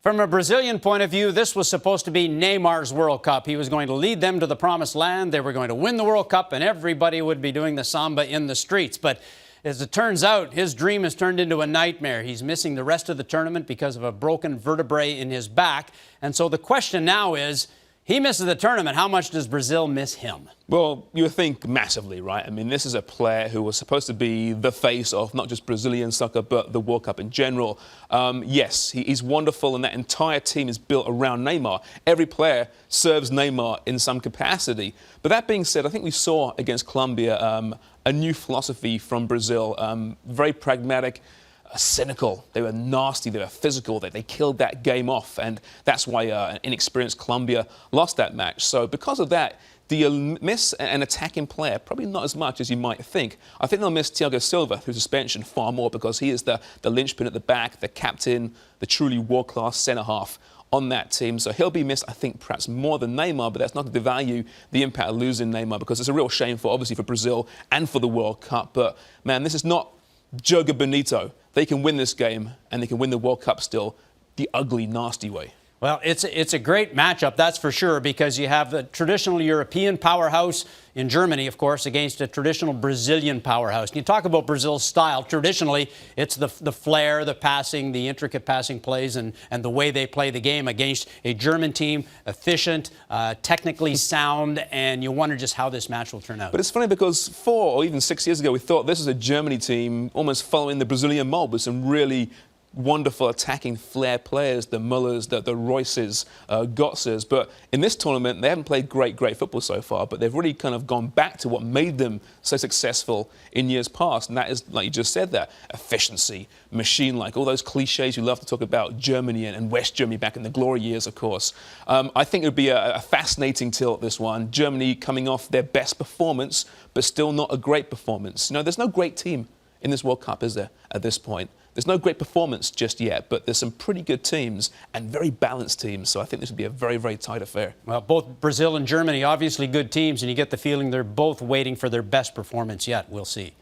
From a Brazilian point of view, this was supposed to be Neymar's World Cup. He was going to lead them to the promised land. They were going to win the World Cup, and everybody would be doing the samba in the streets. But as it turns out, his dream has turned into a nightmare. He's missing the rest of the tournament because of a broken vertebrae in his back. And so the question now is, he misses the tournament. How much does Brazil miss him? Well, you would think massively, right? I mean, this is a player who was supposed to be the face of not just Brazilian soccer, but the World Cup in general. Yes, he's wonderful, and that entire team is built around Neymar. Every player serves Neymar in some capacity. But that being said, I think we saw against Colombia a new philosophy from Brazil, very pragmatic, cynical. They were nasty, they were physical, they killed that game off, and that's why an inexperienced Colombia lost that match. So because of that, do you miss an attacking player? Probably not as much as you might think. I think they'll miss Thiago Silva through suspension far more, because he is the linchpin at the back, the captain, the truly world-class centre-half on that team. So he'll be missed, I think, perhaps more than Neymar, but that's not to devalue the impact of losing Neymar, because it's a real shame obviously for Brazil and for the World Cup. But man, this is not Joga Bonito. They can win this game, and they can win the World Cup still the ugly, nasty way. Well, it's a great matchup, that's for sure, because you have the traditional European powerhouse in Germany, of course, against a traditional Brazilian powerhouse. And you talk about Brazil's style. Traditionally, it's the flair, the passing, the intricate passing plays, and the way they play the game against a German team, efficient, technically sound, and you wonder just how this match will turn out. But it's funny because 4 or even 6 years ago, we thought this was a Germany team almost following the Brazilian mold with some really wonderful attacking flair players, the Mullers, the Royces, Götzes. But in this tournament, they haven't played great football so far, but they've really kind of gone back to what made them so successful in years past. And that is, like you just said there, efficiency, machine-like, all those cliches you love to talk about Germany and West Germany back in the glory years, of course. I think it would be a fascinating tilt, this one. Germany coming off their best performance, but still not a great performance. You know, there's no great team in this World Cup, is there, at this point? There's no great performance just yet, but there's some pretty good teams and very balanced teams, so I think this would be a very tight affair. Well, both Brazil and Germany, obviously good teams, and you get the feeling they're both waiting for their best performance yet. We'll see.